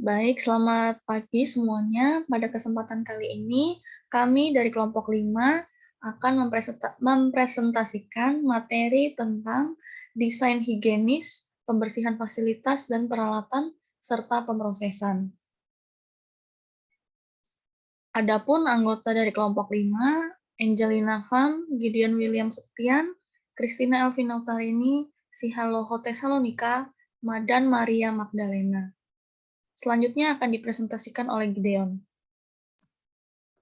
Baik, selamat pagi semuanya. Pada kesempatan kali ini, kami dari kelompok 5 akan mempresentasikan materi tentang desain higienis, pembersihan fasilitas dan peralatan, serta pemrosesan. Adapun anggota dari kelompok 5, Angelina Pham, Gideon William Septian, Christina Elvina Utarini, Sihaloho Tesalonika, dan Maria Magdalena. Selanjutnya akan dipresentasikan oleh Gideon.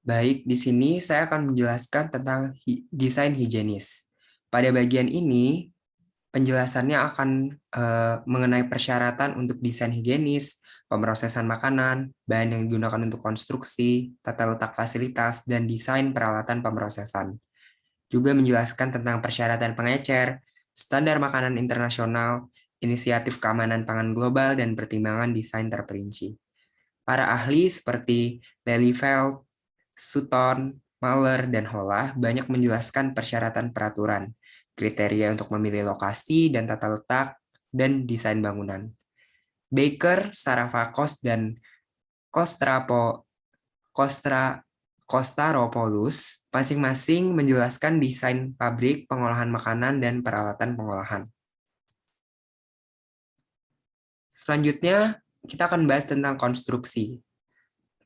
Baik, di sini saya akan menjelaskan tentang desain higienis. Pada bagian ini, penjelasannya akan mengenai persyaratan untuk desain higienis, pemrosesan makanan, bahan yang digunakan untuk konstruksi, tata letak fasilitas, dan desain peralatan pemrosesan. Juga menjelaskan tentang persyaratan pengecer, standar makanan internasional, inisiatif keamanan pangan global, dan pertimbangan desain terperinci. Para ahli seperti Lelyveld, Sutton, Mahler, dan Holah banyak menjelaskan persyaratan peraturan, kriteria untuk memilih lokasi dan tata letak, dan desain bangunan. Baker, Saravakos, dan Kostrapo, Kostra, Kostaropoulos masing-masing menjelaskan desain pabrik pengolahan makanan dan peralatan pengolahan. Selanjutnya, kita akan bahas tentang konstruksi.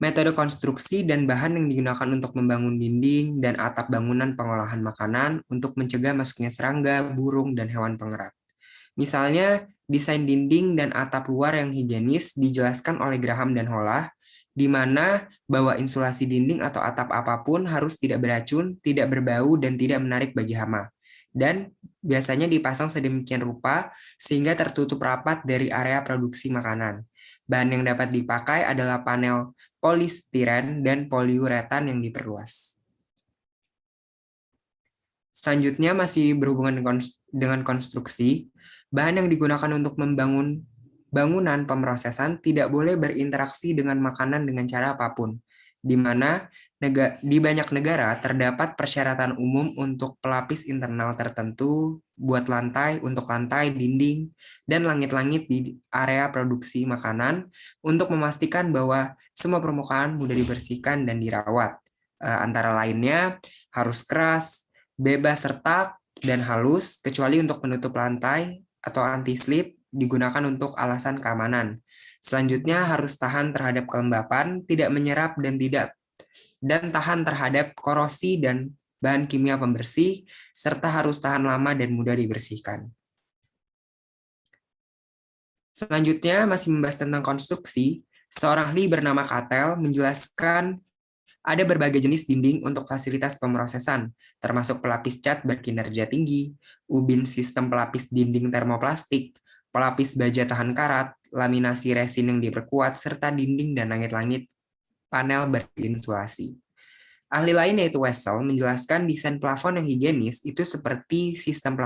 Metode konstruksi dan bahan yang digunakan untuk membangun dinding dan atap bangunan pengolahan makanan untuk mencegah masuknya serangga, burung, dan hewan pengerat. Misalnya, desain dinding dan atap luar yang higienis dijelaskan oleh Graham dan Holah, di mana bahwa insulasi dinding atau atap apapun harus tidak beracun, tidak berbau, dan tidak menarik bagi hama. Dan biasanya dipasang sedemikian rupa sehingga tertutup rapat dari area produksi makanan. Bahan yang dapat dipakai adalah panel polistiren dan poliuretan yang diperluas. Selanjutnya masih berhubungan dengan konstruksi, bahan yang digunakan untuk membangun bangunan pemrosesan tidak boleh berinteraksi dengan makanan dengan cara apapun, di mana di banyak negara terdapat persyaratan umum untuk pelapis internal tertentu buat lantai, untuk lantai, dinding, dan langit-langit di area produksi makanan untuk memastikan bahwa semua permukaan mudah dibersihkan dan dirawat. Antara lainnya harus keras, bebas retak, dan halus, kecuali untuk penutup lantai atau anti-slip digunakan untuk alasan keamanan. Selanjutnya harus tahan terhadap kelembapan, tidak menyerap dan tahan terhadap korosi dan bahan kimia pembersih, serta harus tahan lama dan mudah dibersihkan. Selanjutnya masih membahas tentang konstruksi, seorang ahli bernama Cattell menjelaskan ada berbagai jenis dinding untuk fasilitas pemrosesan, termasuk pelapis cat berkinerja tinggi, ubin sistem pelapis dinding termoplastik, pelapis baja tahan karat, laminasi resin yang diperkuat, serta dinding dan langit-langit panel berinsulasi. Ahli lain yaitu Wessel menjelaskan desain plafon yang higienis itu seperti sistem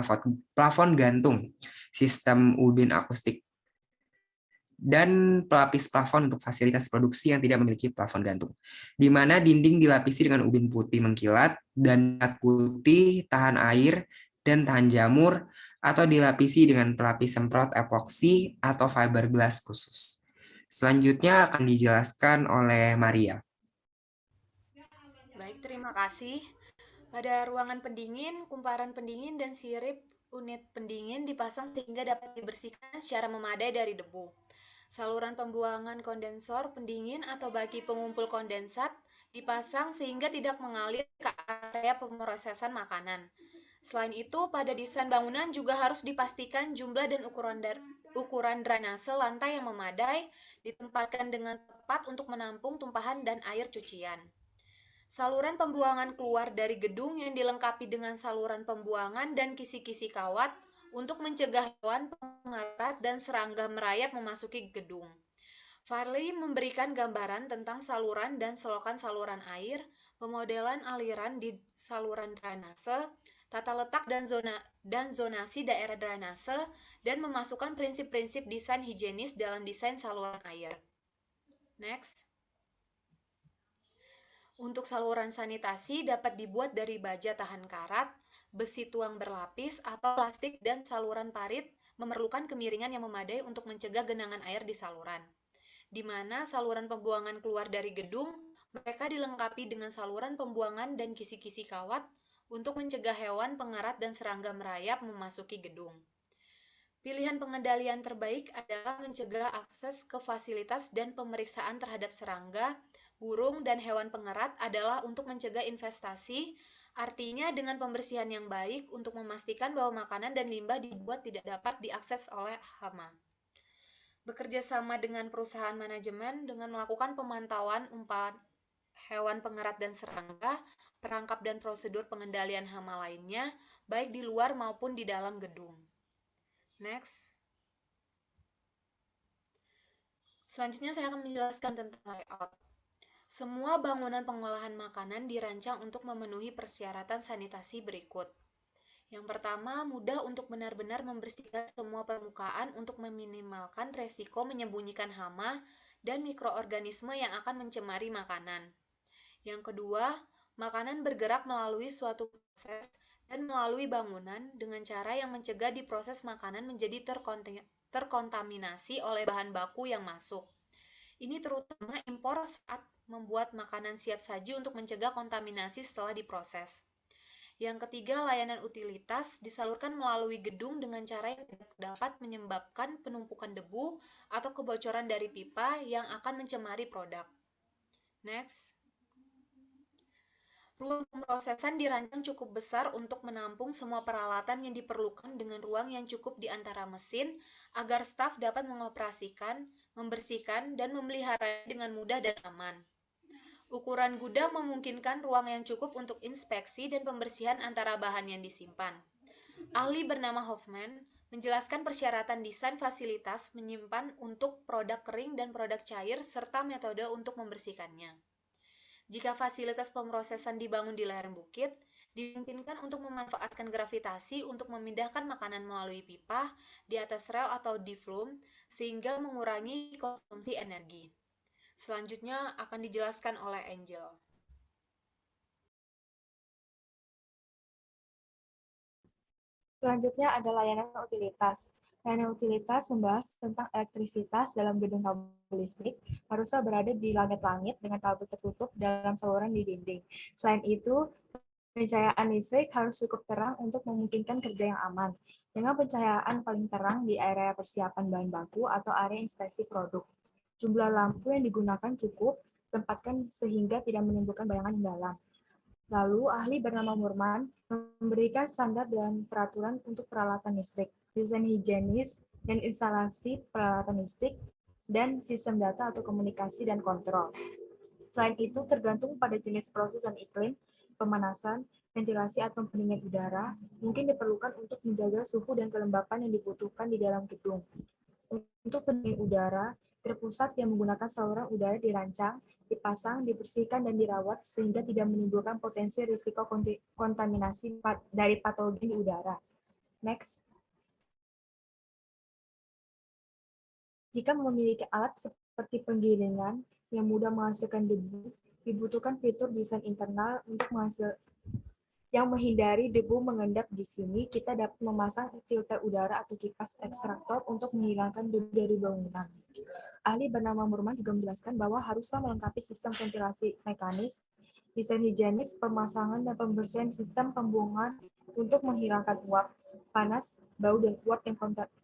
plafon gantung, sistem ubin akustik, dan pelapis plafon untuk fasilitas produksi yang tidak memiliki plafon gantung, di mana dinding dilapisi dengan ubin putih mengkilat dan cat putih tahan air dan tahan jamur, atau dilapisi dengan pelapis semprot epoksi atau fiberglass khusus. Selanjutnya akan dijelaskan oleh Maria. Baik, terima kasih. Pada ruangan pendingin, kumparan pendingin dan sirip unit pendingin dipasang sehingga dapat dibersihkan secara memadai dari debu. Saluran pembuangan kondensor pendingin atau bagi pengumpul kondensat dipasang sehingga tidak mengalir ke area pemrosesan makanan. Selain itu, pada desain bangunan juga harus dipastikan jumlah dan ukuran drainase lantai yang memadai ditempatkan dengan tepat untuk menampung tumpahan dan air cucian. Saluran pembuangan keluar dari gedung yang dilengkapi dengan saluran pembuangan dan kisi-kisi kawat untuk mencegah hewan pengerat dan serangga merayap memasuki gedung. Farley memberikan gambaran tentang saluran dan selokan saluran air, pemodelan aliran di saluran drainase, tata letak dan zonasi daerah drainase, dan memasukkan prinsip-prinsip desain higienis dalam desain saluran air. Next. Untuk saluran sanitasi dapat dibuat dari baja tahan karat, besi tuang berlapis, atau plastik, dan saluran parit memerlukan kemiringan yang memadai untuk mencegah genangan air di saluran. di mana saluran pembuangan keluar dari gedung, mereka dilengkapi dengan saluran pembuangan dan kisi-kisi kawat untuk mencegah hewan pengerat dan serangga merayap memasuki gedung. Pilihan pengendalian terbaik adalah mencegah akses ke fasilitas dan pemeriksaan terhadap serangga, burung, dan hewan pengerat adalah untuk mencegah investasi, artinya dengan pembersihan yang baik untuk memastikan bahwa makanan dan limbah dibuat tidak dapat diakses oleh hama. Bekerja sama dengan perusahaan manajemen dengan melakukan pemantauan umpan hewan pengerat dan serangga, perangkap dan prosedur pengendalian hama lainnya, baik di luar maupun di dalam gedung. Next. Selanjutnya saya akan menjelaskan tentang layout. Semua bangunan pengolahan makanan dirancang untuk memenuhi persyaratan sanitasi berikut. Yang pertama, mudah untuk benar-benar membersihkan semua permukaan untuk meminimalkan resiko menyembunyikan hama dan mikroorganisme yang akan mencemari makanan. Yang kedua, makanan bergerak melalui suatu proses dan melalui bangunan dengan cara yang mencegah di proses makanan menjadi terkontaminasi oleh bahan baku yang masuk. Ini terutama impor saat membuat makanan siap saji untuk mencegah kontaminasi setelah diproses. Yang ketiga, layanan utilitas disalurkan melalui gedung dengan cara yang dapat menyebabkan penumpukan debu atau kebocoran dari pipa yang akan mencemari produk. Next. Ruang pemrosesan dirancang cukup besar untuk menampung semua peralatan yang diperlukan dengan ruang yang cukup di antara mesin agar staf dapat mengoperasikan, membersihkan, dan memelihara dengan mudah dan aman. Ukuran gudang memungkinkan ruang yang cukup untuk inspeksi dan pembersihan antara bahan yang disimpan. Ahli bernama Hoffman menjelaskan persyaratan desain fasilitas menyimpan untuk produk kering dan produk cair serta metode untuk membersihkannya. Jika fasilitas pemrosesan dibangun di lereng bukit, dimungkinkan untuk memanfaatkan gravitasi untuk memindahkan makanan melalui pipa di atas rel atau di flume, sehingga mengurangi konsumsi energi. Selanjutnya akan dijelaskan oleh Angel. Selanjutnya ada layanan utilitas. Layanan utilitas membahas tentang elektrisitas dalam gedung kabel listrik harusnya berada di langit-langit dengan kabel tertutup dalam saluran di dinding. Selain itu, pencahayaan listrik harus cukup terang untuk memungkinkan kerja yang aman. Dengan pencahayaan paling terang di area persiapan bahan baku atau area inspeksi produk. Jumlah lampu yang digunakan cukup, tempatkan sehingga tidak menimbulkan bayangan mendalam. Lalu, ahli bernama Murman memberikan standar dan peraturan untuk peralatan listrik, desain higienis, dan instalasi peralatan listrik, dan sistem data atau komunikasi dan kontrol. Selain itu, tergantung pada jenis proses dan iklim, pemanasan, ventilasi atau pendingin udara, mungkin diperlukan untuk menjaga suhu dan kelembapan yang dibutuhkan di dalam gedung. Untuk pendingin udara, terpusat yang menggunakan saluran udara dirancang, dipasang, dibersihkan, dan dirawat sehingga tidak menimbulkan potensi risiko kontaminasi dari patogen di udara. Next. Jika memiliki alat seperti penggilingan yang mudah menghasilkan debu, dibutuhkan fitur desain internal untuk yang menghindari debu mengendap. Di sini, kita dapat memasang filter udara atau kipas ekstraktor untuk menghilangkan debu dari bangunan. Ahli bernama Murman juga menjelaskan bahwa haruslah melengkapi sistem ventilasi mekanis, desain higienis, pemasangan dan pembersihan sistem pembuangan untuk menghilangkan uap, panas, bau, dan uap yang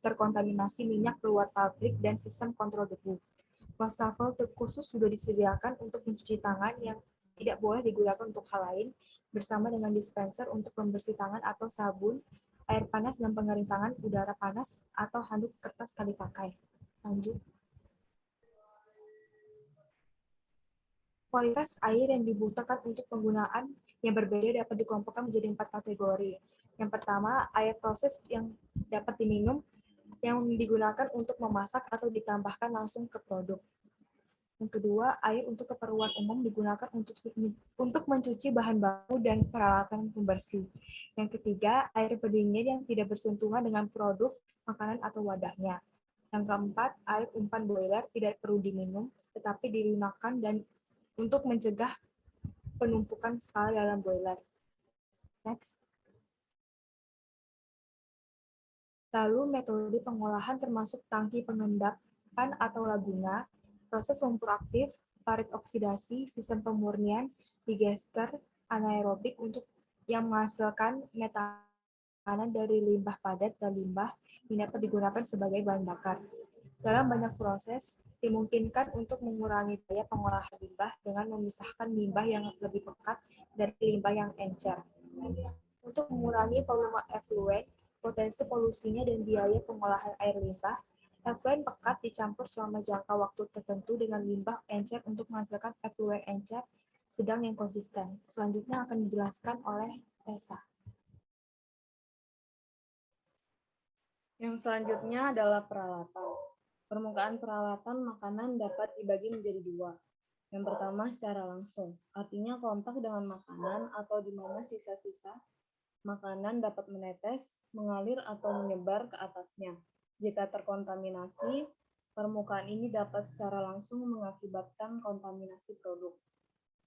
terkontaminasi minyak keluar pabrik, dan sistem kontrol debu. Wastafel khusus sudah disediakan untuk mencuci tangan yang tidak boleh digunakan untuk hal lain, bersama dengan dispenser untuk pembersih tangan atau sabun, air panas dan pengering tangan, udara panas, atau handuk kertas sekali pakai. Lanjut. Kualitas air yang dibutuhkan untuk penggunaan yang berbeda dapat dikelompokkan menjadi 4 kategori. Yang pertama, air proses yang dapat diminum, yang digunakan untuk memasak atau ditambahkan langsung ke produk. Yang kedua, air untuk keperluan umum digunakan untuk mencuci bahan baku dan peralatan pembersih. Yang ketiga, air pendingin yang tidak bersentuhan dengan produk, makanan, atau wadahnya. Yang keempat, air umpan boiler tidak perlu diminum, tetapi digunakan dan untuk mencegah penumpukan skala dalam boiler. Next. Lalu metode pengolahan termasuk tangki pengendapan atau laguna, Proses lumpur aktif, parit oksidasi, sistem pemurnian, digester, anaerobik untuk yang menghasilkan metanan dari limbah padat dan limbah yang dapat digunakan sebagai bahan bakar. Dalam banyak proses, dimungkinkan untuk mengurangi daya pengolahan limbah dengan memisahkan limbah yang lebih pekat dari limbah yang encer. Untuk mengurangi volume efluen, potensi polusinya dan biaya pengolahan air limbah, efluen pekat dicampur selama jangka waktu tertentu dengan limbah encer untuk menghasilkan efluen encer sedang yang konsisten. Selanjutnya akan dijelaskan oleh Tessa. Yang selanjutnya adalah peralatan. Permukaan peralatan makanan dapat dibagi menjadi dua. Yang pertama secara langsung, artinya kontak dengan makanan atau di mana sisa-sisa makanan dapat menetes, mengalir atau menyebar ke atasnya. Jika terkontaminasi, permukaan ini dapat secara langsung mengakibatkan kontaminasi produk.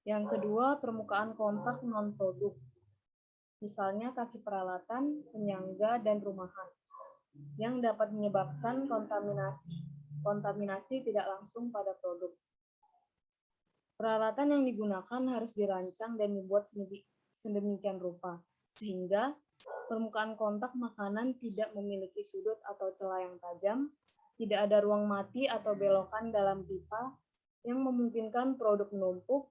Yang kedua, permukaan kontak non-produk. Misalnya kaki peralatan, penyangga, dan rumahan, yang dapat menyebabkan kontaminasi tidak langsung pada produk. Peralatan yang digunakan harus dirancang dan dibuat sedemikian rupa, sehingga permukaan kontak makanan tidak memiliki sudut atau celah yang tajam, tidak ada ruang mati atau belokan dalam pipa yang memungkinkan produk menumpuk,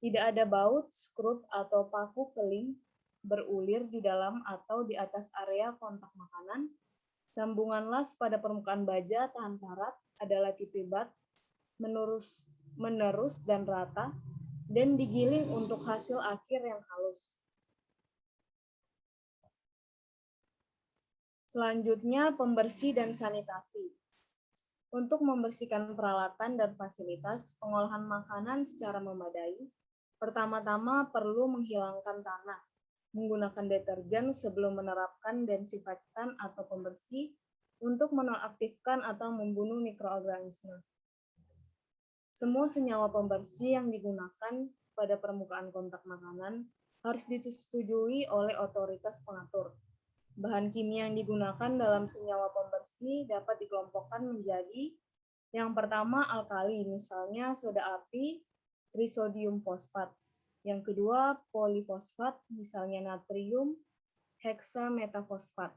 tidak ada baut, skrup, atau paku keling berulir di dalam atau di atas area kontak makanan. Sambungan las pada permukaan baja tahan karat adalah tipe bat, menerus dan rata, dan digiling untuk hasil akhir yang halus. Selanjutnya, pembersih dan sanitasi. Untuk membersihkan peralatan dan fasilitas pengolahan makanan secara memadai, pertama-tama perlu menghilangkan tanah, menggunakan deterjen sebelum menerapkan desinfektan atau pembersih untuk menonaktifkan atau membunuh mikroorganisme. Semua senyawa pembersih yang digunakan pada permukaan kontak makanan harus disetujui oleh otoritas pengatur. Bahan kimia yang digunakan dalam senyawa pembersih dapat dikelompokkan menjadi yang pertama alkali, misalnya soda api, trisodium fosfat. Yang kedua polifosfat, misalnya natrium heksametafosfat.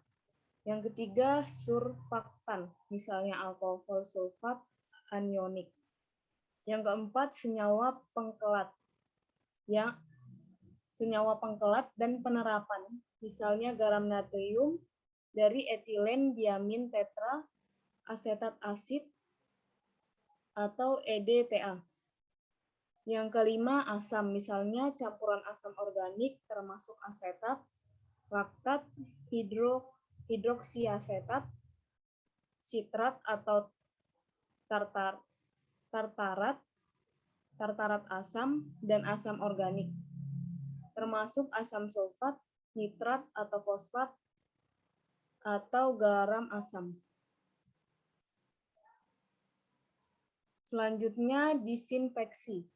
Yang ketiga surfaktan, misalnya alkohol sulfat anionik. Yang keempat senyawa pengkelat dan penerapan, misalnya garam natrium dari etilen diamin tetra asetat asid atau EDTA. Yang kelima asam, misalnya campuran asam organik termasuk asetat, laktat, hidroksiasetat, sitrat atau tartarat asam, dan asam organik, termasuk asam sulfat, nitrat atau fosfat, atau garam asam. Selanjutnya, disinfeksi.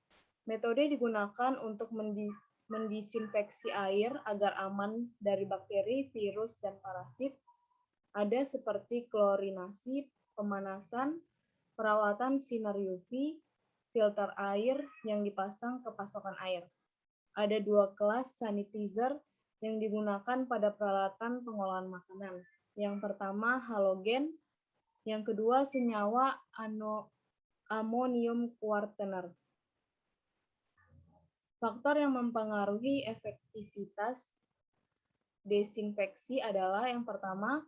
Metode digunakan untuk mendisinfeksi air agar aman dari bakteri, virus, dan parasit. Ada seperti klorinasi, pemanasan, perawatan sinar UV, filter air yang dipasang ke pasokan air. Ada dua kelas sanitizer yang digunakan pada peralatan pengolahan makanan. Yang pertama halogen, yang kedua senyawa amonium kuartener. Faktor yang mempengaruhi efektivitas desinfeksi adalah yang pertama,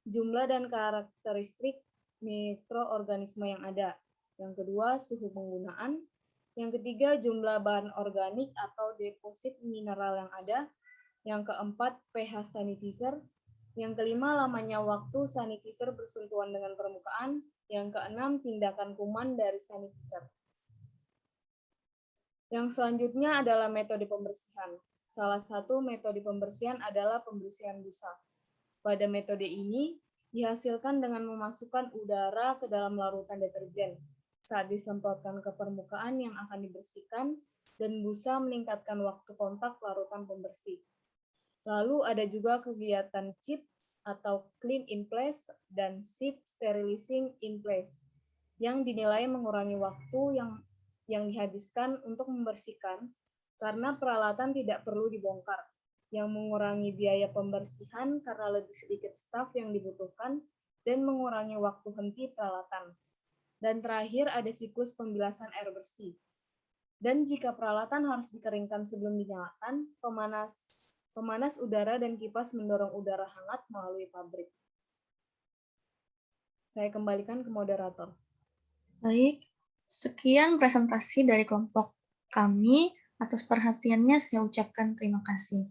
jumlah dan karakteristik mikroorganisme yang ada. Yang kedua, suhu penggunaan. Yang ketiga, jumlah bahan organik atau deposit mineral yang ada. Yang keempat, pH sanitizer. Yang kelima, lamanya waktu sanitizer bersentuhan dengan permukaan. Yang keenam, tindakan kuman dari sanitizer. Yang selanjutnya adalah metode pembersihan. Salah satu metode pembersihan adalah pembersihan busa. Pada metode ini, dihasilkan dengan memasukkan udara ke dalam larutan deterjen saat disemprotkan ke permukaan yang akan dibersihkan, dan busa meningkatkan waktu kontak larutan pembersih. Lalu ada juga kegiatan chip atau clean in place dan shift sterilizing in place, yang dinilai mengurangi waktu yang dihabiskan untuk membersihkan karena peralatan tidak perlu dibongkar, yang mengurangi biaya pembersihan karena lebih sedikit staf yang dibutuhkan, dan mengurangi waktu henti peralatan. Dan terakhir ada siklus pembilasan air bersih. Dan jika peralatan harus dikeringkan sebelum dinyalakan, pemanas udara dan kipas mendorong udara hangat melalui pabrik. Saya kembalikan ke moderator. Baik, sekian presentasi dari kelompok kami. Atas perhatiannya saya ucapkan terima kasih.